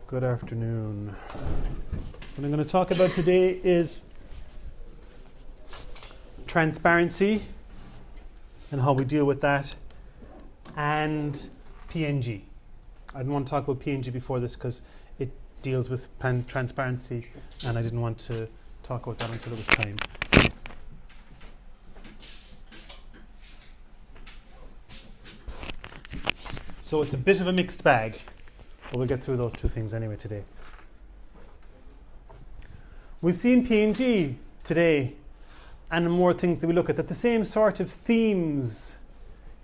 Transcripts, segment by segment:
Good afternoon. What I'm going to talk about today is transparency and how we deal with that, and PNG. I didn't want to talk about PNG before this because it deals with transparency, and I didn't want to talk about that until it was time. So it's a bit of a mixed bag, but we'll get through those two things anyway today. We'll see in PNG today, and in more things that we look at, that the same sort of themes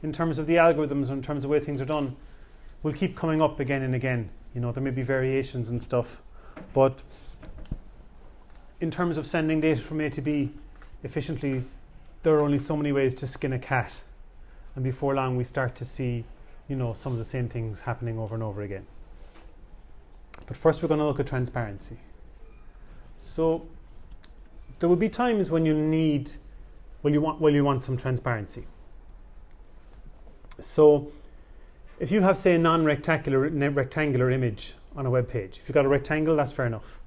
in terms of the algorithms, or in terms of the way things are done, will keep coming up again and again. You know, there may be variations and stuff, but in terms of sending data from A to B efficiently, there are only so many ways to skin a cat, and before long we start to see, you know, some of the same things happening over and over again. But first we're going to look at transparency. So there will be times when you need, you want some transparency. So if you have, say, a rectangular image on a web page, if you've got a rectangle, that's fair enough.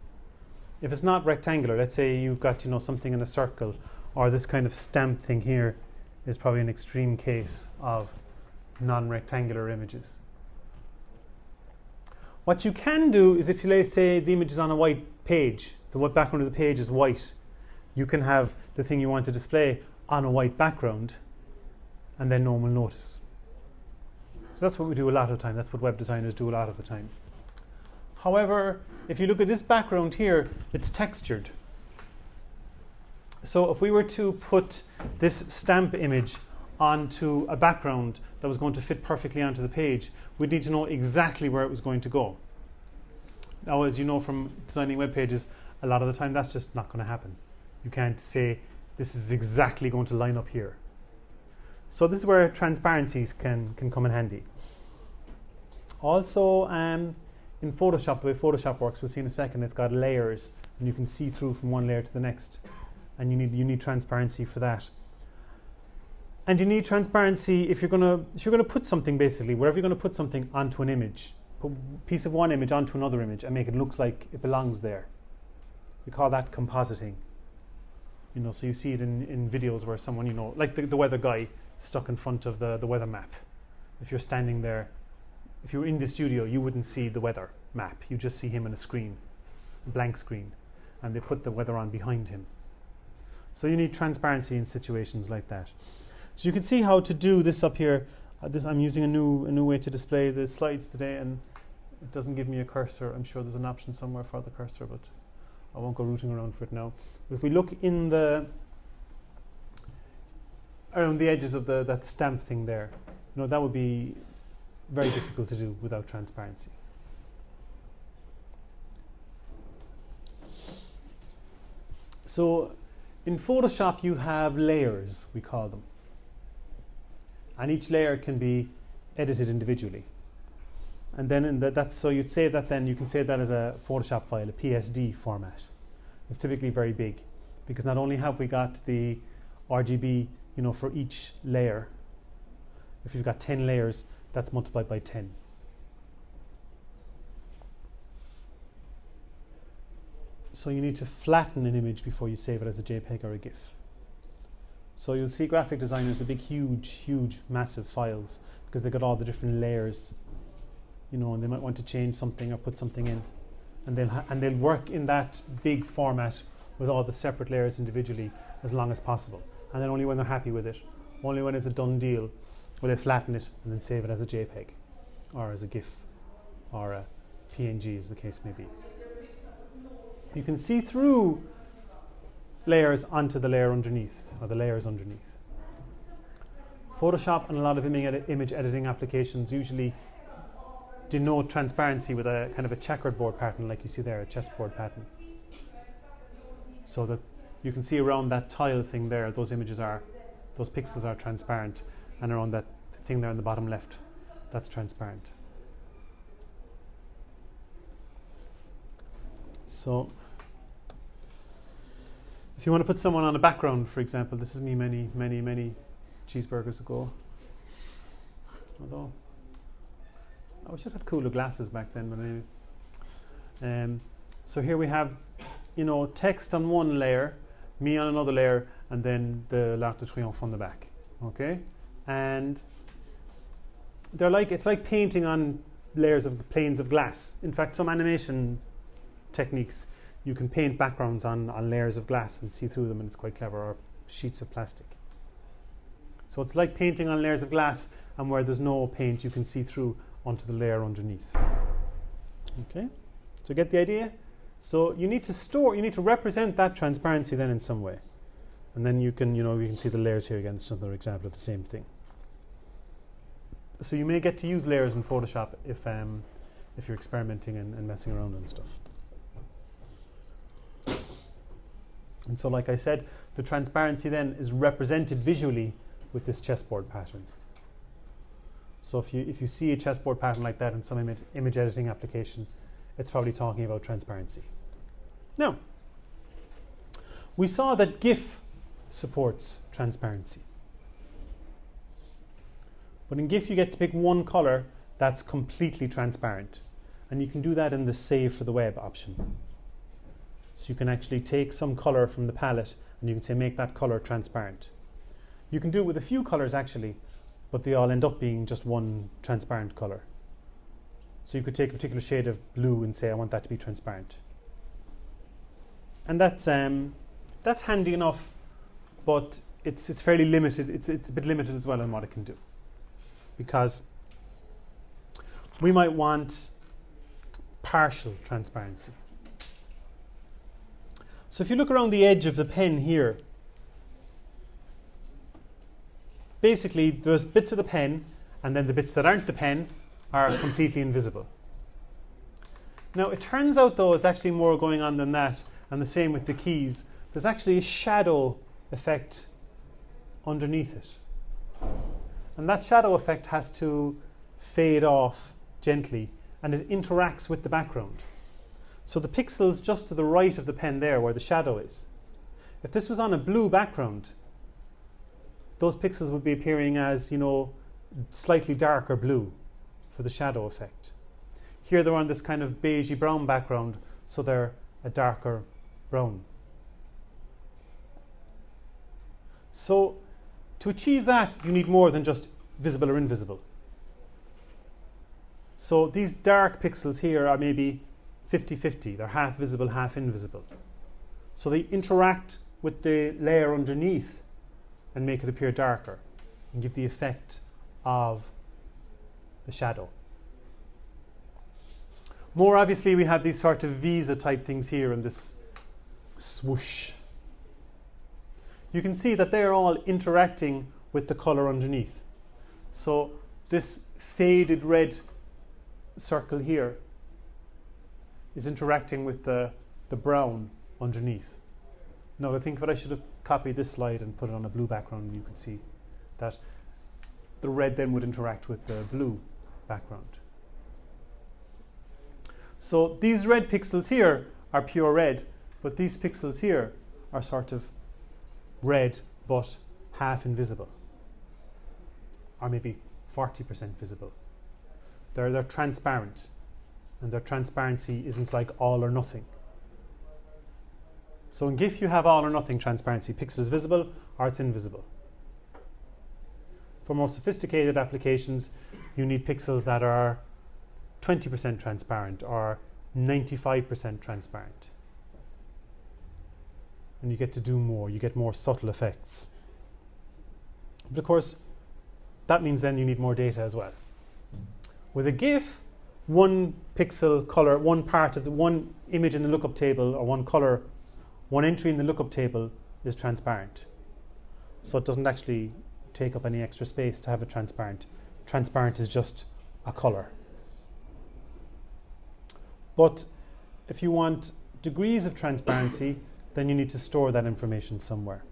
If it's not rectangular, let's say you've got, you know, something in a circle, or this kind of stamp thing here is probably an extreme case of non-rectangular images. What you can do is, if you say the image is on a white page, the background of the page is white, you can have the thing you want to display on a white background, and then no one will notice. So that's what we do a lot of the time. That's what web designers do a lot of the time. However, if you look at this background here, it's textured. So if we were to put this stamp image onto a background that was going to fit perfectly onto the page, we'd need to know exactly where it was going to go. Now, as you know from designing web pages, a lot of the time that's just not going to happen. You can't say this is exactly going to line up here. So this is where transparencies can come in handy. Also, in Photoshop, the way Photoshop works, we'll see in a second, it's got layers, and you can see through from one layer to the next, and you need transparency for that. And you need transparency if you're going to put something, basically, wherever you're going to put something onto an image, put a piece of one image onto another image and make it look like it belongs there. We call that compositing. You know, so you see it in videos where someone, you know, like the weather guy stuck in front of the weather map. If you're standing there, if you were in the studio, you wouldn't see the weather map. You just see him on a screen, a blank screen, and they put the weather on behind him. So you need transparency in situations like that. So you can see how to do this up here. I'm using a new way to display the slides today, and it doesn't give me a cursor. I'm sure there's an option somewhere for the cursor, but I won't go rooting around for it now. But if we look in around the edges of that stamp thing there, you know, that would be very difficult to do without transparency. So in Photoshop you have layers, we call them. And each layer can be edited individually. And then so you'd save that, then you can save that as a Photoshop file, a PSD format. It's typically very big, because not only have we got the RGB, you know, for each layer. If you've got 10 layers, that's multiplied by 10. So you need to flatten an image before you save it as a JPEG or a GIF. So you'll see graphic designers are big, huge, massive files, because they've got all the different layers, you know, and they might want to change something or put something in, and they'll work in that big format with all the separate layers individually as long as possible. And then only when they're happy with it, only when it's a done deal, will they flatten it and then save it as a JPEG or as a GIF or a PNG, as the case may be. You can see through layers onto the layer underneath, or the layers underneath. Photoshop and a lot of image editing applications usually denote transparency with a kind of a checkerboard pattern, like you see there, a chessboard pattern. So that you can see around that tile thing there, those pixels are transparent, and around that thing there on the bottom left, that's transparent. So if you want to put someone on a background, for example, this is me many cheeseburgers ago. Although I wish I had cooler glasses back then, but anyway. So here we have, text on one layer, me on another layer, and then the l'Arc de Triomphe on the back. Okay, and it's like painting on layers of planes of glass. In fact, some animation techniques, you can paint backgrounds on layers of glass and see through them, and it's quite clever, or sheets of plastic. So it's like painting on layers of glass, and where there's no paint, you can see through onto the layer underneath. Okay, so get the idea? So you need to represent that transparency then in some way. And then you can see the layers here again. This is another example of the same thing. So you may get to use layers in Photoshop if you're experimenting and messing around and stuff. And so, like I said, the transparency then is represented visually with this chessboard pattern. So if you see a chessboard pattern like that in some image editing application, it's probably talking about transparency. Now, we saw that GIF supports transparency. But in GIF you get to pick one color that's completely transparent. And you can do that in the Save for the Web option. So you can actually take some color from the palette and you can say make that color transparent. You can do it with a few colors actually, but they all end up being just one transparent color. So you could take a particular shade of blue and say I want that to be transparent. And that's handy enough, but it's fairly limited. It's a bit limited as well in what it can do, because we might want partial transparency. So if you look around the edge of the pen here, basically there's bits of the pen, and then the bits that aren't the pen are completely invisible. Now it turns out though it's actually more going on than that, and the same with the keys. There's actually a shadow effect underneath it. And that shadow effect has to fade off gently, and it interacts with the background. So the pixels just to the right of the pen there, where the shadow is, if this was on a blue background, those pixels would be appearing as, slightly darker blue for the shadow effect. Here they're on this kind of beigey brown background, so they're a darker brown. So to achieve that, you need more than just visible or invisible. So these dark pixels here are maybe 50-50. They're half visible, half invisible. So they interact with the layer underneath and make it appear darker and give the effect of the shadow. More obviously, we have these sort of visa type things here and this swoosh. You can see that they're all interacting with the color underneath. So this faded red circle here is interacting with the brown underneath. Now I think that I should have copied this slide and put it on a blue background, and you could see that the red then would interact with the blue background. So these red pixels here are pure red, but these pixels here are sort of red but half invisible, or maybe 40% visible. They're transparent, and their transparency isn't like all or nothing. So in GIF you have all or nothing transparency. Pixel is visible or it's invisible. For more sophisticated applications, you need pixels that are 20% transparent or 95% transparent. And you get to do more. You get more subtle effects. But of course, that means then you need more data as well. With a GIF, one pixel color, one part of the one image in the lookup table, or one color, one entry in the lookup table is transparent. So it doesn't actually take up any extra space to have it transparent. Transparent is just a color. But if you want degrees of transparency, then you need to store that information somewhere.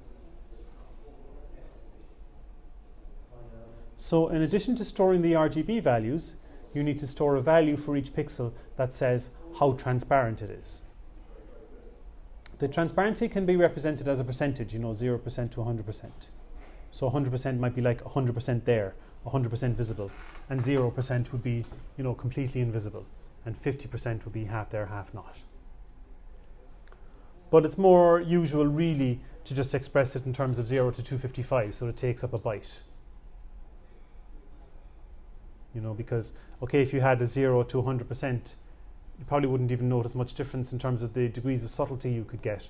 So in addition to storing the RGB values, you need to store a value for each pixel that says how transparent it is. The transparency can be represented as a percentage, 0% to 100%. So 100% might be like 100% there, 100% visible, and 0% would be, completely invisible. and 50% would be half there, half not. But it's more usual really to just express it in terms of 0 to 255, so it takes up a byte. You know, because, okay, if you had a 0 to 100%, you probably wouldn't even notice much difference in terms of the degrees of subtlety you could get.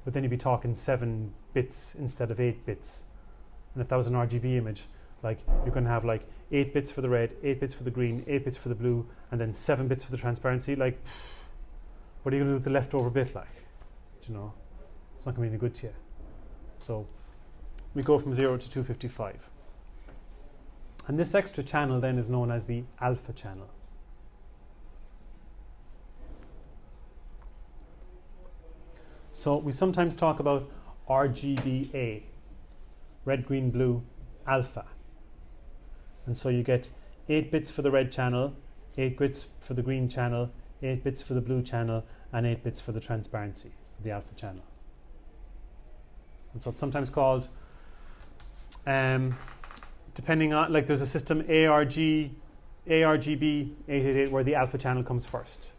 But then you'd be talking 7 bits instead of 8 bits. And if that was an RGB image, like you're going to have like 8 bits for the red, 8 bits for the green, 8 bits for the blue, and then 7 bits for the transparency. Like, what are you going to do with the leftover bit? Like, do you know, it's not going to be any good to you. So we go from 0 to 255. And this extra channel then is known as the alpha channel. So we sometimes talk about RGBA, red, green, blue, alpha. And so you get 8 bits for the red channel, 8 bits for the green channel, 8 bits for the blue channel, and 8 bits for the transparency, for the alpha channel. And so it's sometimes called, depending on, like there's a system ARGB 888 where the alpha channel comes first.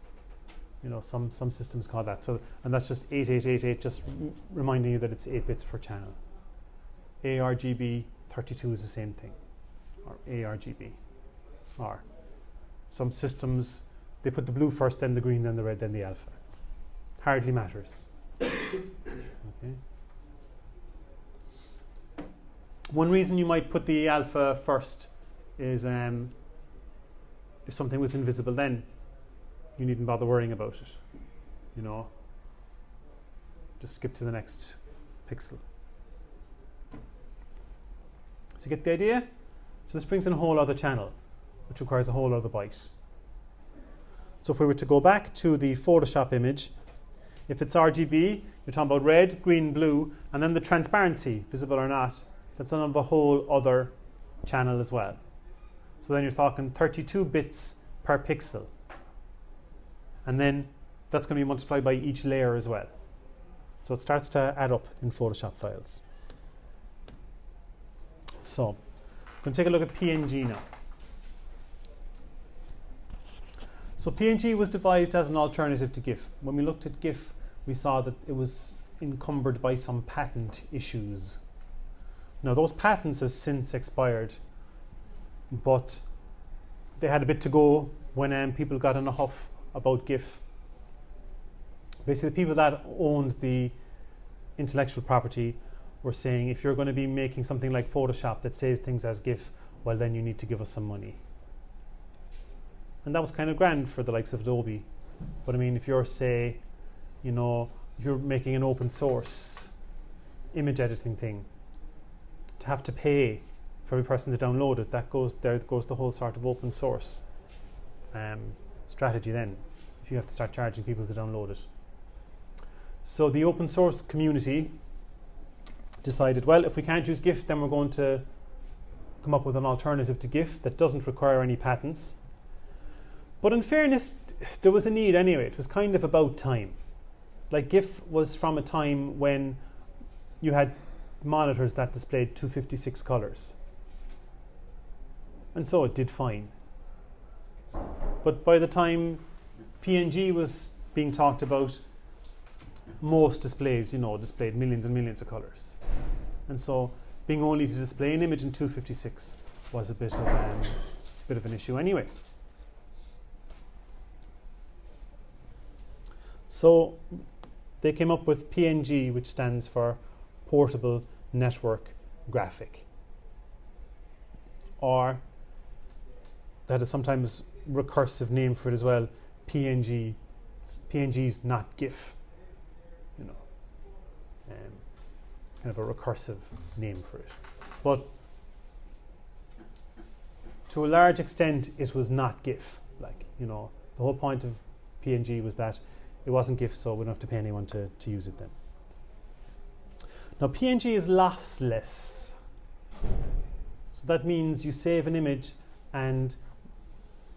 You know, some systems call that. So, and that's just 8888, just reminding you that it's 8 bits per channel. ARGB 32 is the same thing, or ARGB. Or some systems, they put the blue first, then the green, then the red, then the alpha. Hardly matters. Okay. One reason you might put the alpha first is if something was invisible, then you needn't bother worrying about it. You know, just skip to the next pixel. So you get the idea? So this brings in a whole other channel, which requires a whole other byte. So if we were to go back to the Photoshop image, if it's RGB, you're talking about red, green, blue, and then the transparency, visible or not, that's another whole other channel as well. So then you're talking 32 bits per pixel. And then that's going to be multiplied by each layer as well. So it starts to add up in Photoshop files. So I'm going to take a look at PNG now. So PNG was devised as an alternative to GIF. When we looked at GIF, we saw that it was encumbered by some patent issues. Now those patents have since expired, but they had a bit to go when people got in a huff about GIF. Basically, the people that owned the intellectual property were saying, if you're going to be making something like Photoshop that saves things as GIF, well then you need to give us some money. And that was kind of grand for the likes of Adobe. But I mean, if you're, say, you know, if you're making an open source image editing thing, to have to pay for every person to download it, there goes the whole sort of open source strategy then, if you have to start charging people to download it. So the open source community decided, well, if we can't use GIF, then we're going to come up with an alternative to GIF that doesn't require any patents. But in fairness, there was a need anyway. It was kind of about time. Like GIF was from a time when you had monitors that displayed 256 colors. And so it did fine. But by the time PNG was being talked about, most displays, you know, displayed millions and millions of colors. And so being only to display an image in 256 was a bit of an issue anyway. So they came up with PNG, which stands for Portable Network Graphic, or that is sometimes recursive name for it as well, PNG. PNG's not GIF, you know, kind of a recursive name for it. But to a large extent, it was not GIF. Like, you know, the whole point of PNG was that it wasn't GIF, so we don't have to pay anyone to use it then. Now, PNG is lossless. So that means you save an image and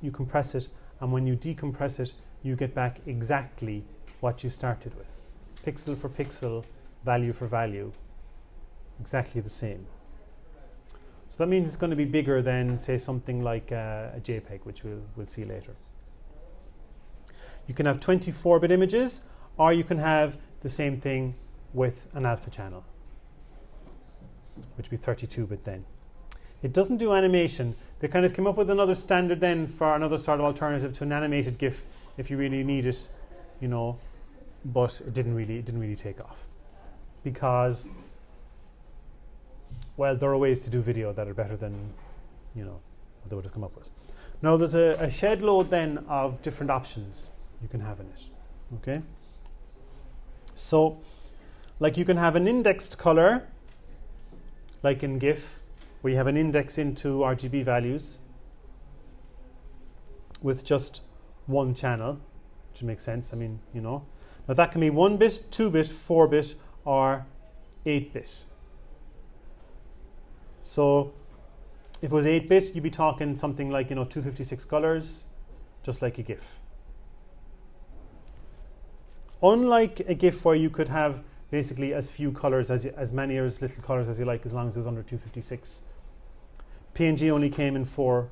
you compress it, and when you decompress it, you get back exactly what you started with. Pixel for pixel, value for value, exactly the same. So that means it's going to be bigger than, say, something like a JPEG, which we'll see later. You can have 24-bit images, or you can have the same thing with an alpha channel, which would be 32-bit then. It doesn't do animation. They kind of came up with another standard then for another sort of alternative to an animated GIF if you really need it, you know, but it didn't really take off because, well, there are ways to do video that are better than, you know, what they would have come up with. Now there's a shed load then of different options you can have in it. Okay. So, like you can have an indexed color, like in GIF, where you have an index into RGB values with just one channel, which makes sense. I mean, you know. Now that can be 1-bit, 2-bit, 4-bit, or 8-bit. So if it was 8-bit, you'd be talking something like, you know, 256 colors, just like a GIF. Unlike a GIF where you could have basically as few colors, as many or as little colors as you like, as long as it was under 256. PNG only came in 4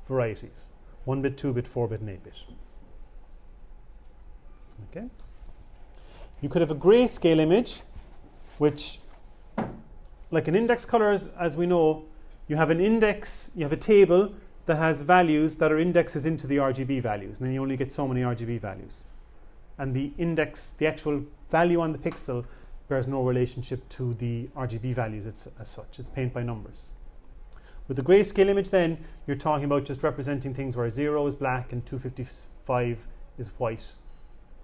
varieties: 1-bit, 2-bit, 4-bit, and 8-bit. Okay. You could have a grayscale image, which, like an index color, as we know, you have an index, you have a table that has values that are indexes into the RGB values, and then you only get so many RGB values. And the index, the actual value on the pixel, bears no relationship to the RGB values as such. It's paint by numbers. With the grayscale image then, you're talking about just representing things where 0 is black and 255 is white,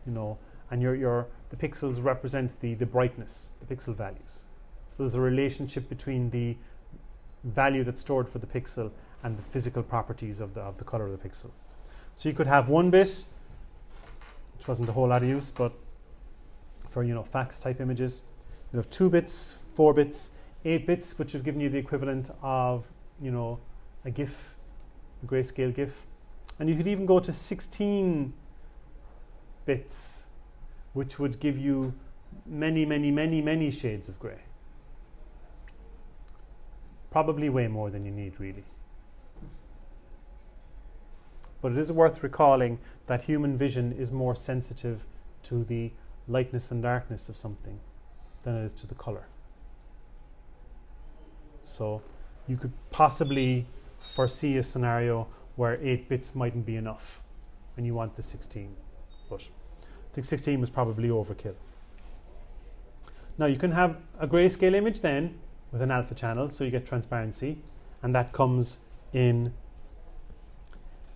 you know, and the pixels represent the brightness, the pixel values. So there's a relationship between the value that's stored for the pixel and the physical properties of the color of the pixel. So you could have 1-bit, which wasn't a whole lot of use, but for, you know, fax type images. You have 2 bits, 4 bits, 8 bits, which have given you the equivalent of, you know, a GIF, a grayscale GIF. And you could even go to 16 bits, which would give you many, many, many, many shades of grey. Probably way more than you need, really. But it is worth recalling that human vision is more sensitive to the lightness and darkness of something than it is to the color. So you could possibly foresee a scenario where 8 bits mightn't be enough and you want the 16. But I think 16 was probably overkill. Now you can have a grayscale image then with an alpha channel, so you get transparency, and that comes in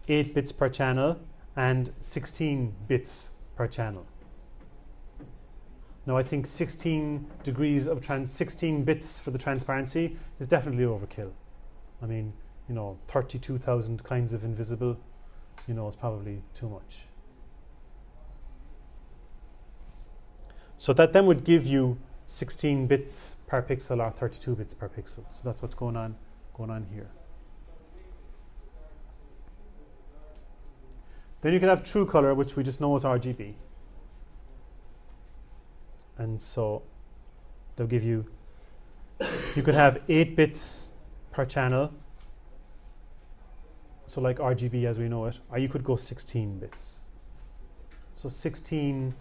8 bits per channel and 16 bits per channel. Now I think 16 degrees of 16 bits for the transparency is definitely overkill. I mean, you know, 32,000 kinds of invisible, you know, is probably too much. So that then would give you 16 bits per pixel or 32 bits per pixel. So that's what's going on here. Then you can have true color, which we just know is RGB. And so they'll give you, you could have 8 bits per channel, so like RGB as we know it, or you could go 16 bits. So 16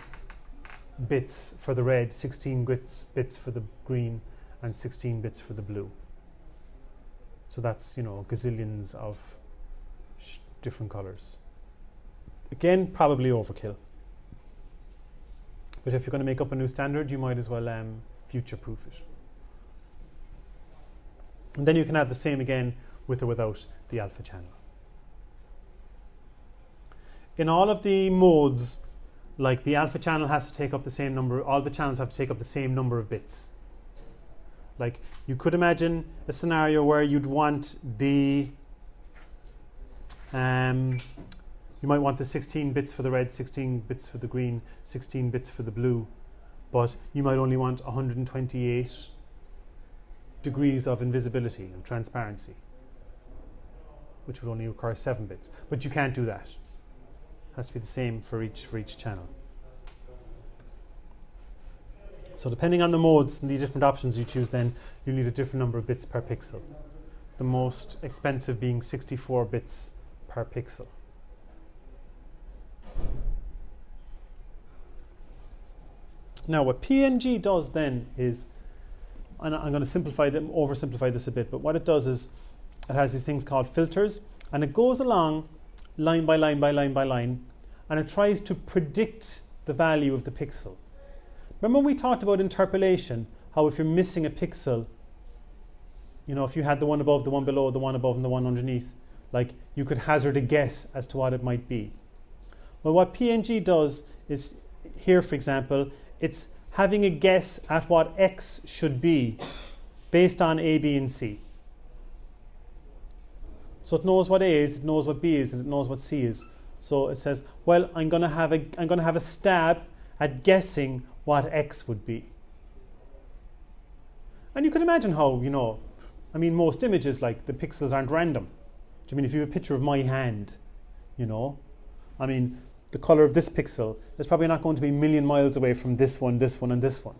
bits for the red, 16 bits for the green, and 16 bits for the blue. So that's, you know, gazillions of different colors. Again, probably overkill. But if you're going to make up a new standard, you might as well future-proof it. And then you can have the same again with or without the alpha channel. In all of the modes, like the alpha channel has to take up the same number, all the channels have to take up the same number of bits. Like you could imagine a scenario where you'd want the, you might want the 16 bits for the red, 16 bits for the green, 16 bits for the blue, but you might only want 128 degrees of invisibility and transparency, which would only require 7 bits. But you can't do that. It has to be the same for each channel. So depending on the modes and the different options you choose, then you need a different number of bits per pixel. The most expensive being 64 bits per pixel. Now what PNG does then is, and I'm going to oversimplify this a bit, but what it does is it has these things called filters, and it goes along line by line by line by line, and it tries to predict the value of the pixel. Remember when we talked about interpolation, how if you're missing a pixel, you know, if you had the one above, the one below, the one above, and the one underneath, like you could hazard a guess as to what it might be. Well, what PNG does is, here for example, it's having a guess at what X should be based on A, B, and C. So it knows what A is, it knows what B is, and it knows what C is. So it says, well, I'm going to have a stab at guessing what X would be. And you can imagine how, you know, I mean, most images, like, the pixels aren't random. Do you mean if you have a picture of my hand, you know, I mean, the color of this pixel is probably not going to be a million miles away from this one, this one, and this one.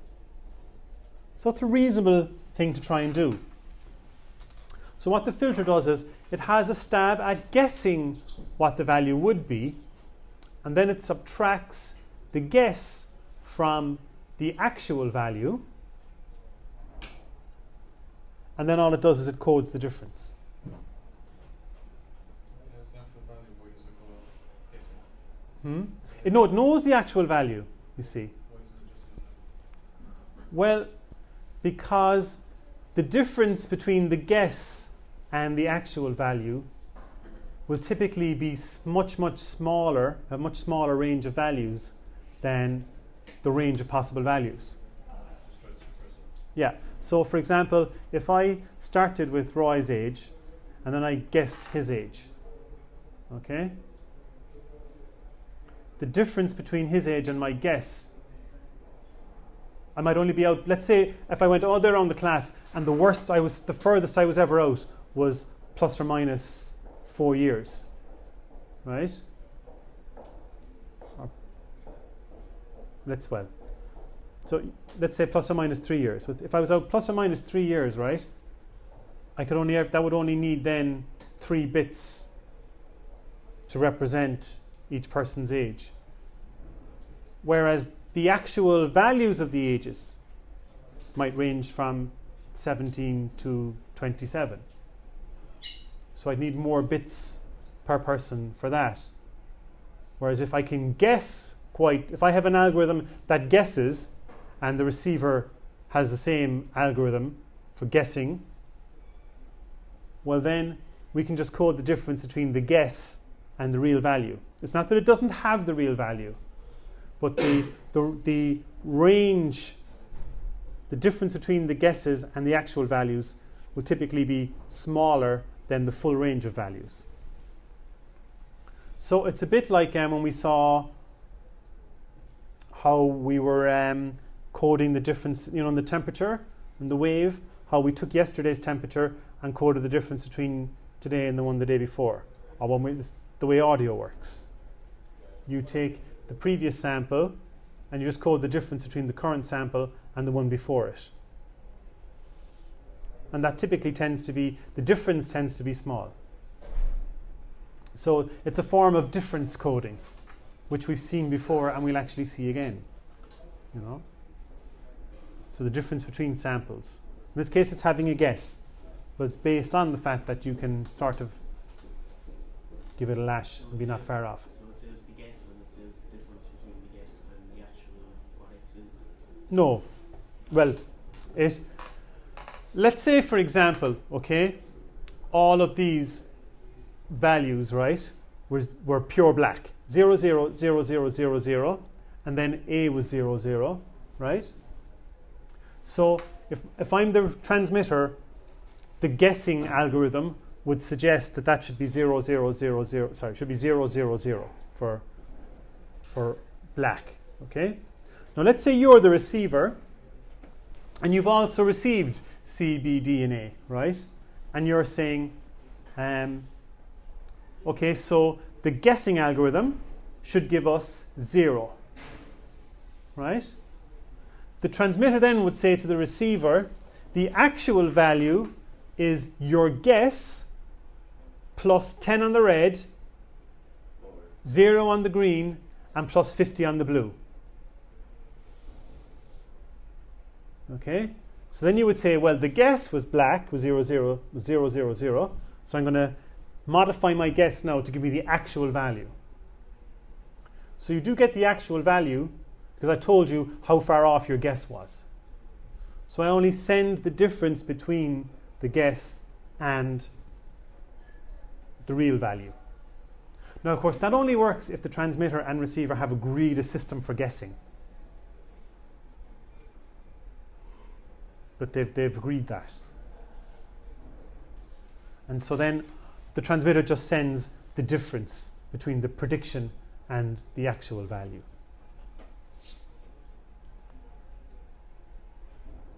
So it's a reasonable thing to try and do. So what the filter does is it has a stab at guessing what the value would be, and then it subtracts the guess from the actual value, and then all it does is it codes the difference. It knows the actual value, you see. Well, because the difference between the guess and the actual value will typically be much, much smaller, a much smaller range of values than the range of possible values. Yeah, so for example, if I started with Roy's age and then I guessed his age, okay? The difference between his age and my guess, I might only be out, let's say if I went all the way around the class and the furthest I was ever out was plus or minus 4 years, right? So let's say plus or minus 3 years. If I was out plus or minus 3 years, right, that would only need then 3 bits to represent each person's age. Whereas the actual values of the ages might range from 17 to 27. So I'd need more bits per person for that. Whereas if I can guess if I have an algorithm that guesses and the receiver has the same algorithm for guessing, well then we can just code the difference between the guess and the real value. It's not that it doesn't have the real value, but the range, the difference between the guesses and the actual values will typically be smaller than the full range of values. So it's a bit like when we saw how we were coding the difference, you know, in the temperature and the wave, how we took yesterday's temperature and coded the difference between today and the one the day before, or the way audio works. You take the previous sample and you just code the difference between the current sample and the one before it. And that typically the difference tends to be small. So it's a form of difference coding, which we've seen before and we'll actually see again, you know. So the difference between samples. In this case, it's having a guess, but it's based on the fact that you can sort of give it a lash and be not far off. So it says the guess and it says the difference between the guess and the actual what X is? No. Well, let's say, for example, okay, all of these values, right, were pure black. 0, 0, 0, 0, 0, 0, and then A was 0, 0, right? So if I'm the transmitter, the guessing algorithm would suggest that should be 0, 0, 0, 0, sorry, should be 0, 0, 0 for black, okay? Now let's say you're the receiver, and you've also received C, B, D, and A, right? And you're saying, okay, so the guessing algorithm should give us 0, right? The transmitter then would say to the receiver, the actual value is your guess plus 10 on the red, 0 on the green, and plus 50 on the blue. Okay, so then you would say, well, the guess was black, was 0, 0, 0, 0, 0. So I'm going to modify my guess now to give me the actual value. So you do get the actual value because I told you how far off your guess was. So I only send the difference between the guess and the real value. Now, of course, that only works if the transmitter and receiver have agreed a system for guessing. But they've agreed that. And so then the transmitter just sends the difference between the prediction and the actual value.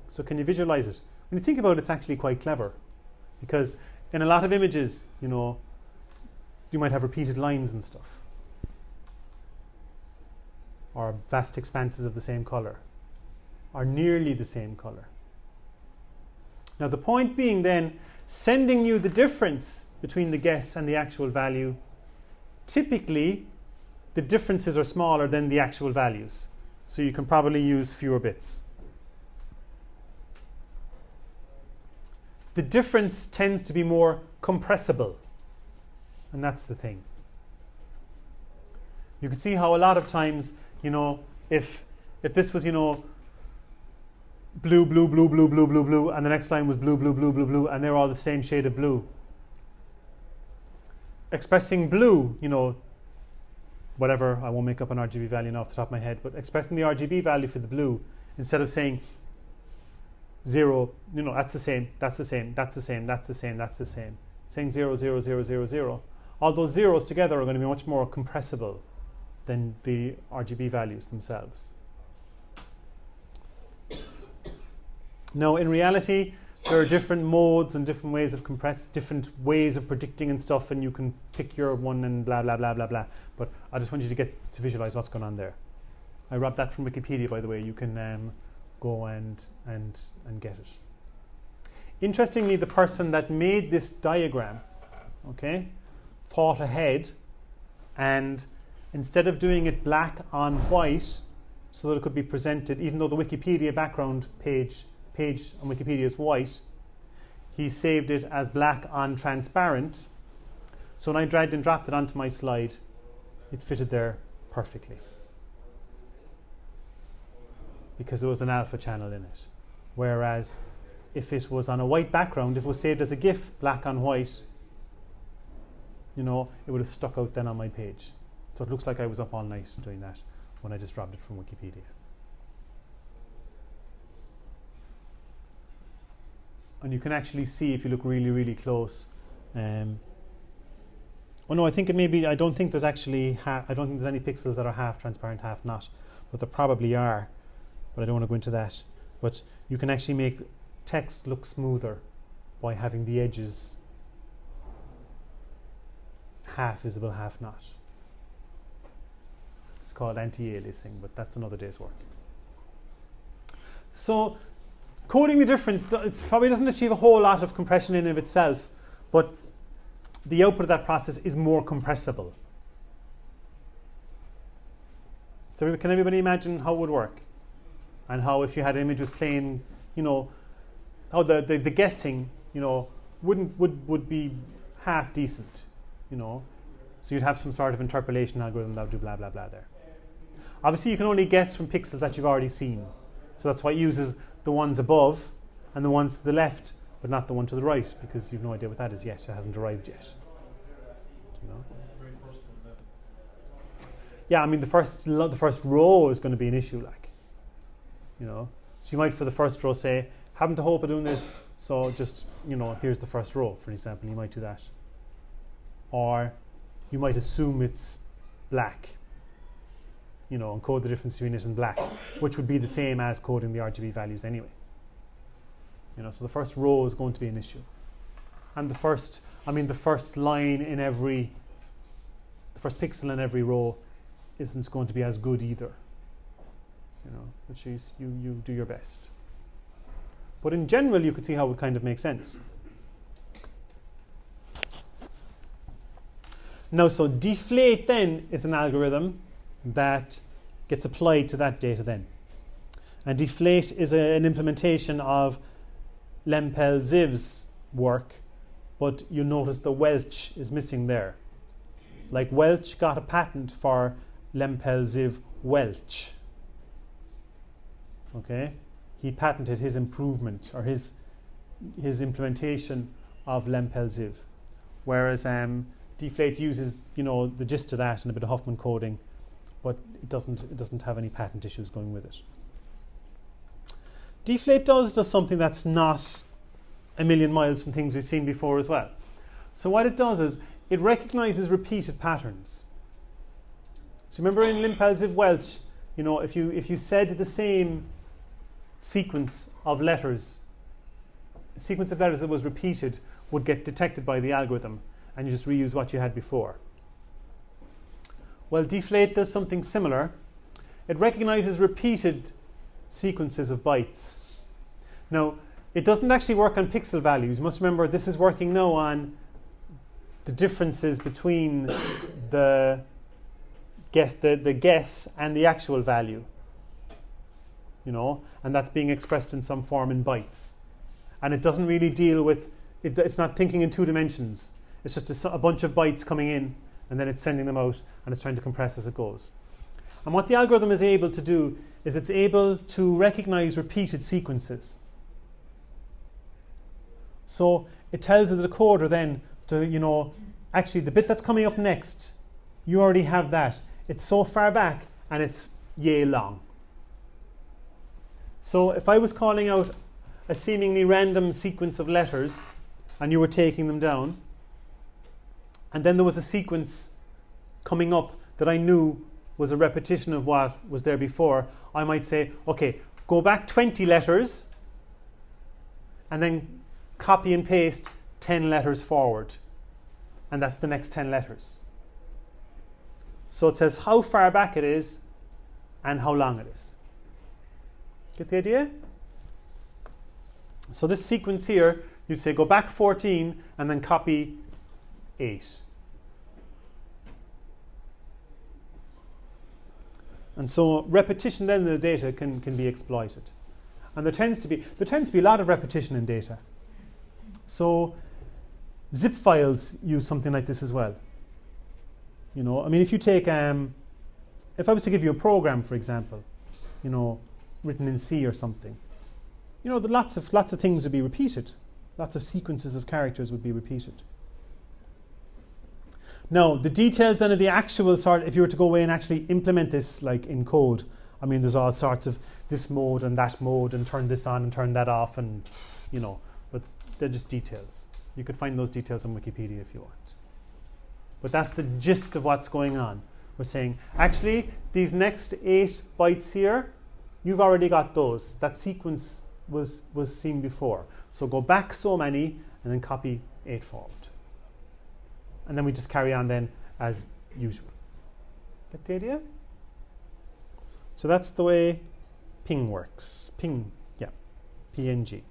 So can you visualize it? When you think about it, it's actually quite clever. Because in a lot of images, you know, you might have repeated lines and stuff. Or vast expanses of the same color. Or nearly the same color. Now the point being then, sending you the difference between the guess and the actual value, typically the differences are smaller than the actual values. So you can probably use fewer bits. The difference tends to be more compressible. And that's the thing. You can see how a lot of times, you know, if this was, you know, blue, blue, blue, blue, blue, blue, blue, and the next line was blue, blue, blue, blue, blue, and they're all the same shade of blue. Expressing blue, you know, whatever, I won't make up an RGB value now off the top of my head, but expressing the RGB value for the blue, instead of saying 0, you know, that's the same, that's the same, that's the same, that's the same, that's the same. Saying 0, 0, 0, 0, 0. All those zeros together are going to be much more compressible than the RGB values themselves. Now, in reality, there are different modes and different ways of different ways of predicting and stuff, and you can pick your one and blah, blah, blah, blah, blah. But I just want you to get to visualize what's going on there. I robbed that from Wikipedia, by the way. You can go and get it. Interestingly, the person that made this diagram, okay, thought ahead, and instead of doing it black on white so that it could be presented, even though the Wikipedia background page on Wikipedia is white, he saved it as black on transparent. So when I dragged and dropped it onto my slide, it fitted there perfectly. Because there was an alpha channel in it. Whereas if it was on a white background, if it was saved as a GIF, black on white, you know, it would have stuck out then on my page. So it looks like I was up all night doing that when I just dropped it from Wikipedia. And you can actually see, if you look really, really close. Oh no, I think it may be. I don't think there's actually. I don't think there's any pixels that are half transparent, half not. But there probably are. But I don't want to go into that. But you can actually make text look smoother by having the edges half visible, half not. It's called anti-aliasing, but that's another day's work. So coding the difference probably doesn't achieve a whole lot of compression in and of itself, but the output of that process is more compressible. So can everybody imagine how it would work? And how, if you had an image with plain, you know, how the guessing, you know, would be half decent, you know. So you'd have some sort of interpolation algorithm that would do blah, blah, blah there. Obviously, you can only guess from pixels that you've already seen. So that's why it uses the ones above and the ones to the left, but not the one to the right, because you've no idea what that is yet. It hasn't arrived yet. Do you know? Yeah, I mean, the first row is going to be an issue, like, you know. So you might, for the first row, say, haven't a hope of doing this, so just, you know, here's the first row, for example. You might do that. Or you might assume it's black, you know, and code the difference between it and black, which would be the same as coding the RGB values anyway. You know, so the first row is going to be an issue. And the first line in every, the first pixel in every row isn't going to be as good either. You know, which is, you do your best. But in general, you could see how it kind of makes sense. Now, so deflate then is an algorithm that gets applied to that data then. And deflate is an implementation of Lempel-Ziv's work, but you notice the Welch is missing there. Like Welch got a patent for Lempel-Ziv Welch. Okay? He patented his improvement or his implementation of Lempel-Ziv. Whereas deflate uses, the gist of that and a bit of Huffman coding, but it doesn't have any patent issues going with it. Deflate does something that's not a million miles from things we've seen before as well. So what it does is it recognizes repeated patterns. So remember in Lempel-Ziv Welch, if you said the same sequence of letters that was repeated would get detected by the algorithm, and you just reuse what you had before. Well, deflate does something similar. It recognizes repeated sequences of bytes. Now, it doesn't actually work on pixel values. You must remember this is working now on the differences between the guess and the actual value. And that's being expressed in some form in bytes. And it doesn't really deal with, it's not thinking in 2 dimensions. It's just a bunch of bytes coming in, and then it's sending them out, and it's trying to compress as it goes. And what the algorithm is able to do is it's able to recognize repeated sequences. So it tells the decoder then to, actually the bit that's coming up next, you already have that. It's so far back, and it's yay long. So if I was calling out a seemingly random sequence of letters, and you were taking them down, and then there was a sequence coming up that I knew was a repetition of what was there before, I might say, okay, go back 20 letters, and then copy and paste 10 letters forward. And that's the next 10 letters. So it says how far back it is and how long it is. Get the idea? So this sequence here, you'd say go back 14 and then copy 8. And so repetition then in the data can be exploited. And there tends to be a lot of repetition in data. So zip files use something like this as well. If you take, if I was to give you a program, for example, written in C or something, lots of things would be repeated. Lots of sequences of characters would be repeated. Now, the details then of the actual sort, if you were to go away and actually implement this like in code, there's all sorts of this mode and that mode and turn this on and turn that off and, but they're just details. You could find those details on Wikipedia if you want. But that's the gist of what's going on. We're saying, actually, these next 8 bytes here, you've already got those. That sequence was seen before. So go back so many and then copy 8 forward. And then we just carry on then as usual. Get the idea? So that's the way ping works. Ping, yeah, PNG.